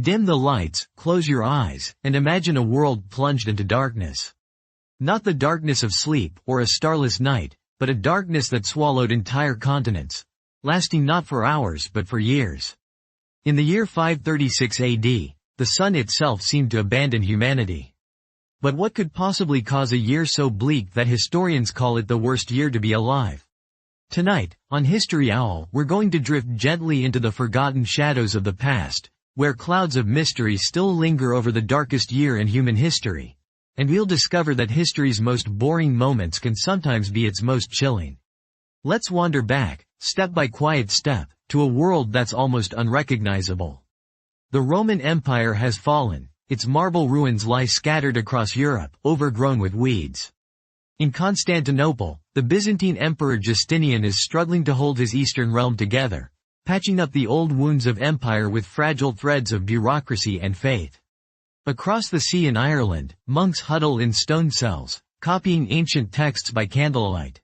Dim the lights, close your eyes, and imagine a world plunged into darkness. Not the darkness of sleep or a starless night, but a darkness that swallowed entire continents, lasting not for hours but for years. In the year 536 AD, the sun itself seemed to abandon humanity. But what could possibly cause a year so bleak that historians call it the worst year to be alive? Tonight, on History Owl, we're going to drift gently into the forgotten shadows of the past, where clouds of mystery still linger over the darkest year in human history. And we'll discover that history's most boring moments can sometimes be its most chilling. Let's wander back, step by quiet step, to a world that's almost unrecognizable. The Roman Empire has fallen, its marble ruins lie scattered across Europe, overgrown with weeds. In Constantinople, the Byzantine Emperor Justinian is struggling to hold his eastern realm together, patching up the old wounds of empire with fragile threads of bureaucracy and faith. Across the sea in Ireland, monks huddle in stone cells, copying ancient texts by candlelight.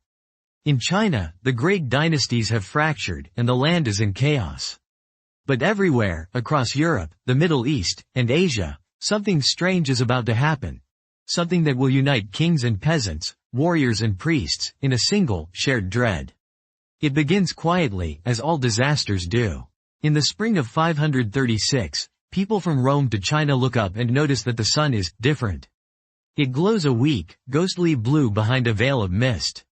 In China, the great dynasties have fractured and the land is in chaos. But everywhere, across Europe, the Middle East, and Asia, something strange is about to happen. Something that will unite kings and peasants, warriors and priests, in a single, shared dread. It begins quietly, as all disasters do. In the spring of 536, people from Rome to China look up and notice that the sun is different. It glows a weak, ghostly blue behind a veil of mist.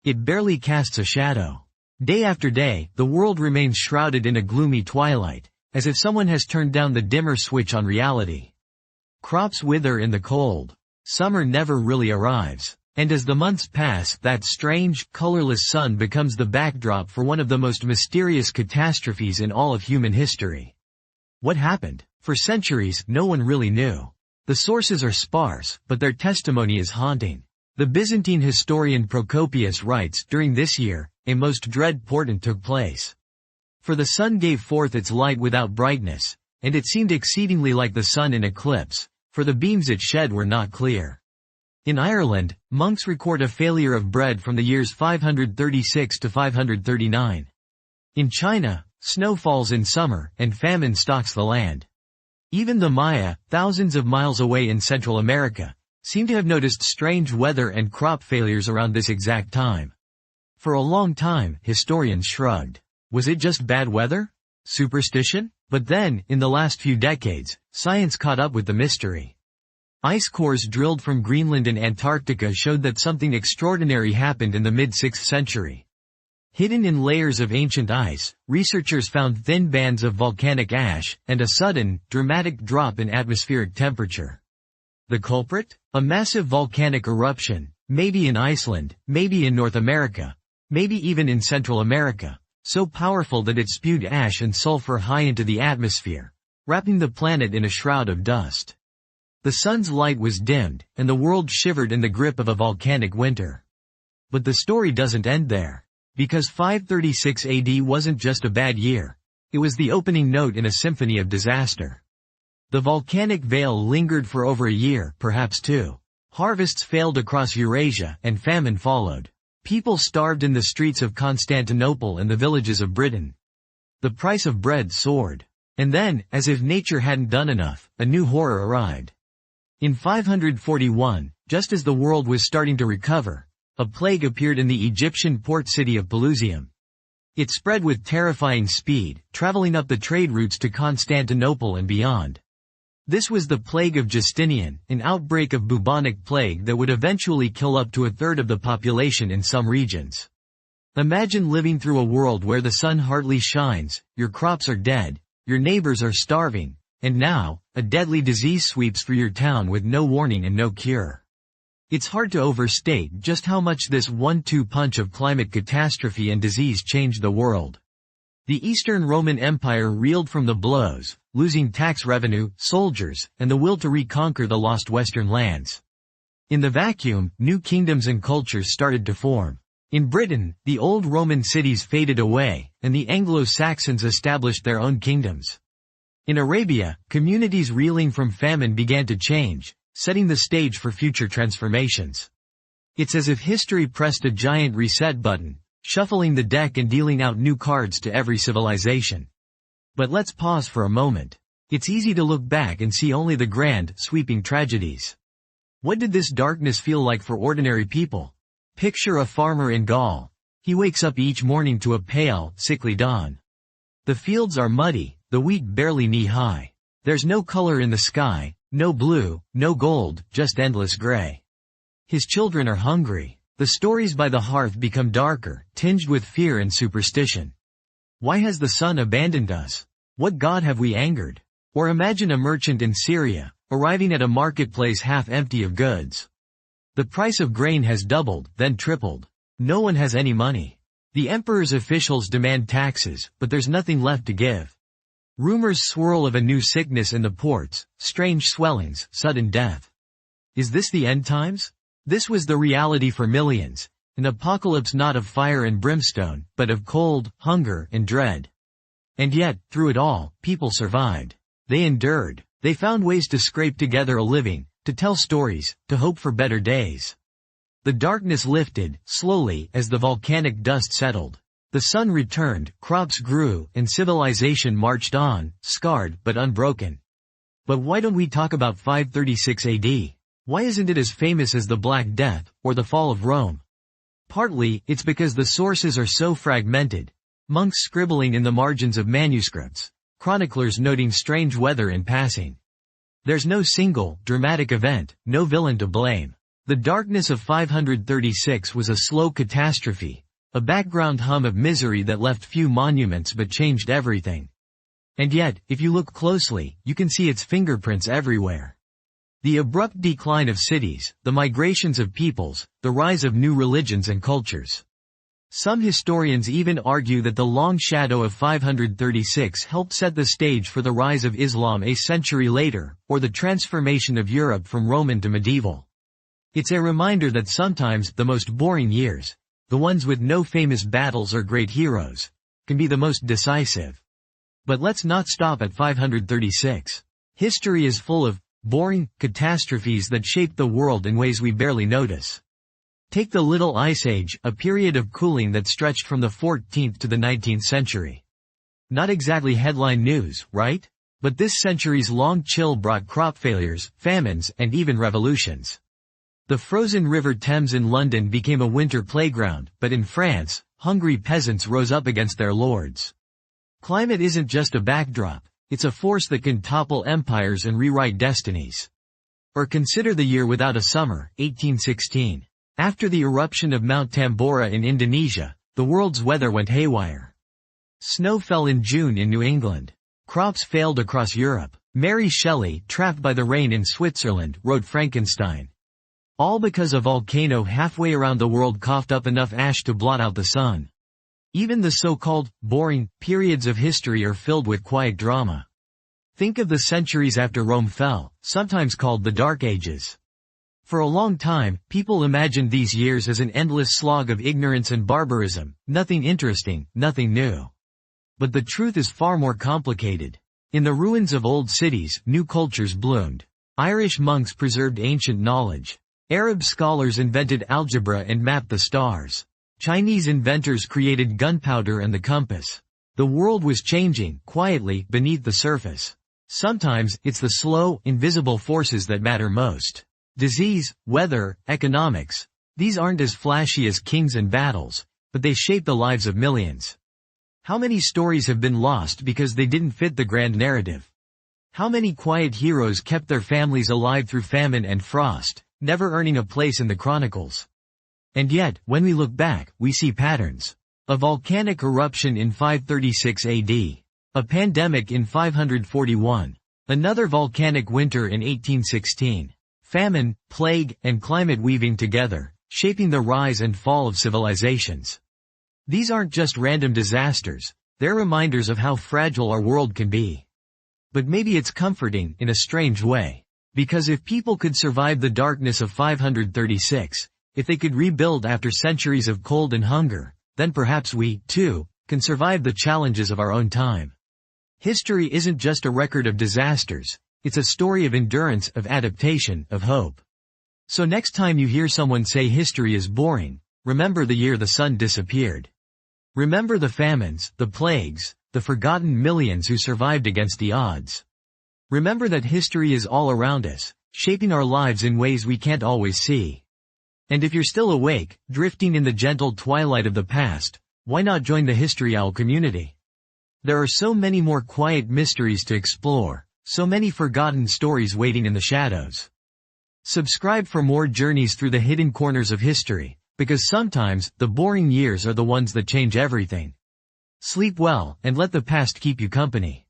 It barely casts a shadow. Day after day, the world remains shrouded in a gloomy twilight, as if someone has turned down the dimmer switch on reality. Crops wither in the cold. Summer never really arrives. And as the months pass, that strange, colorless sun becomes the backdrop for one of the most mysterious catastrophes in all of human history. What happened? For centuries, no one really knew. The sources are sparse, but their testimony is haunting. The Byzantine historian Procopius writes, during this year, a most dread portent took place. For the sun gave forth its light without brightness, and it seemed exceedingly like the sun in eclipse, for the beams it shed were not clear. In Ireland, monks record a failure of bread from the years 536 to 539. In China, snow falls in summer, and famine stalks the land. Even the Maya, thousands of miles away in Central America, seem to have noticed strange weather and crop failures around this exact time. For a long time, historians shrugged. Was it just bad weather? Superstition? But then, in the last few decades, science caught up with the mystery. Ice cores drilled from Greenland and Antarctica showed that something extraordinary happened in the mid-6th century. Hidden in layers of ancient ice, researchers found thin bands of volcanic ash, and a sudden, dramatic drop in atmospheric temperature. The culprit? A massive volcanic eruption, maybe in Iceland, maybe in North America, maybe even in Central America, so powerful that it spewed ash and sulfur high into the atmosphere, wrapping the planet in a shroud of dust. The sun's light was dimmed, and the world shivered in the grip of a volcanic winter. But the story doesn't end there. Because 536 AD wasn't just a bad year. It was the opening note in a symphony of disaster. The volcanic veil lingered for over a year, perhaps two. Harvests failed across Eurasia, and famine followed. People starved in the streets of Constantinople and the villages of Britain. The price of bread soared. And then, as if nature hadn't done enough, a new horror arrived. In 541, just as the world was starting to recover, a plague appeared in the Egyptian port city of Pelusium. It spread with terrifying speed, traveling up the trade routes to Constantinople and beyond. This was the plague of Justinian, an outbreak of bubonic plague that would eventually kill up to a third of the population in some regions. Imagine living through a world where the sun hardly shines, your crops are dead, your neighbors are starving, and now, a deadly disease sweeps through your town with no warning and no cure. It's hard to overstate just how much this one-two punch of climate catastrophe and disease changed the world. The Eastern Roman Empire reeled from the blows, losing tax revenue, soldiers, and the will to reconquer the lost western lands. In the vacuum, new kingdoms and cultures started to form. In Britain, the old Roman cities faded away, and the Anglo-Saxons established their own kingdoms. In Arabia, communities reeling from famine began to change, setting the stage for future transformations. It's as if history pressed a giant reset button, shuffling the deck and dealing out new cards to every civilization. But let's pause for a moment. It's easy to look back and see only the grand, sweeping tragedies. What did this darkness feel like for ordinary people? Picture a farmer in Gaul. He wakes up each morning to a pale, sickly dawn. The fields are muddy, the wheat barely knee-high. There's no color in the sky, no blue, no gold, just endless gray. His children are hungry. The stories by the hearth become darker, tinged with fear and superstition. Why has the sun abandoned us? What god have we angered? Or imagine a merchant in Syria, arriving at a marketplace half empty of goods. The price of grain has doubled, then tripled. No one has any money. The emperor's officials demand taxes, but there's nothing left to give. Rumors swirl of a new sickness in the ports, strange swellings, sudden death. Is this the end times? This was the reality for millions, an apocalypse not of fire and brimstone, but of cold, hunger, and dread. And yet, through it all, people survived. They endured. They found ways to scrape together a living, to tell stories, to hope for better days. The darkness lifted, slowly, as the volcanic dust settled. The sun returned, crops grew, and civilization marched on, scarred but unbroken. But why don't we talk about 536 AD? Why isn't it as famous as the Black Death, or the fall of Rome? Partly, it's because the sources are so fragmented. Monks scribbling in the margins of manuscripts. Chroniclers noting strange weather in passing. There's no single, dramatic event, no villain to blame. The darkness of 536 was a slow catastrophe, a background hum of misery that left few monuments but changed everything. And yet, if you look closely, you can see its fingerprints everywhere. The abrupt decline of cities, the migrations of peoples, the rise of new religions and cultures. Some historians even argue that the long shadow of 536 helped set the stage for the rise of Islam a century later, or the transformation of Europe from Roman to medieval. It's a reminder that sometimes the most boring years, the ones with no famous battles or great heroes, can be the most decisive. But let's not stop at 536. History is full of boring catastrophes that shaped the world in ways we barely notice. Take the Little Ice Age, a period of cooling that stretched from the 14th to the 19th century. Not exactly headline news, right? But this century's long chill brought crop failures, famines, and even revolutions. The frozen River Thames in London became a winter playground, but in France, hungry peasants rose up against their lords. Climate isn't just a backdrop, it's a force that can topple empires and rewrite destinies. Or consider the year without a summer, 1816. After the eruption of Mount Tambora in Indonesia, the world's weather went haywire. Snow fell in June in New England. Crops failed across Europe. Mary Shelley, trapped by the rain in Switzerland, wrote Frankenstein. All because a volcano halfway around the world coughed up enough ash to blot out the sun. Even the so-called boring periods of history are filled with quiet drama. Think of the centuries after Rome fell, sometimes called the Dark Ages. For a long time, people imagined these years as an endless slog of ignorance and barbarism, nothing interesting, nothing new. But the truth is far more complicated. In the ruins of old cities, new cultures bloomed. Irish monks preserved ancient knowledge. Arab scholars invented algebra and mapped the stars. Chinese inventors created gunpowder and the compass. The world was changing, quietly, beneath the surface. Sometimes, it's the slow, invisible forces that matter most. Disease, weather, economics. These aren't as flashy as kings and battles, but they shape the lives of millions. How many stories have been lost because they didn't fit the grand narrative? How many quiet heroes kept their families alive through famine and frost, never earning a place in the chronicles? And yet, when we look back, we see patterns. A volcanic eruption in 536 AD. A pandemic in 541. Another volcanic winter in 1816. Famine, plague, and climate weaving together, shaping the rise and fall of civilizations. These aren't just random disasters, they're reminders of how fragile our world can be. But maybe it's comforting, in a strange way. Because if people could survive the darkness of 536, if they could rebuild after centuries of cold and hunger, then perhaps we, too, can survive the challenges of our own time. History isn't just a record of disasters. It's a story of endurance, of adaptation, of hope. So next time you hear someone say history is boring, remember the year the sun disappeared. Remember the famines, the plagues, the forgotten millions who survived against the odds. Remember that history is all around us, shaping our lives in ways we can't always see. And if you're still awake, drifting in the gentle twilight of the past, why not join the History Owl community? There are so many more quiet mysteries to explore, so many forgotten stories waiting in the shadows. Subscribe for more journeys through the hidden corners of history, because sometimes, the boring years are the ones that change everything. Sleep well, and let the past keep you company.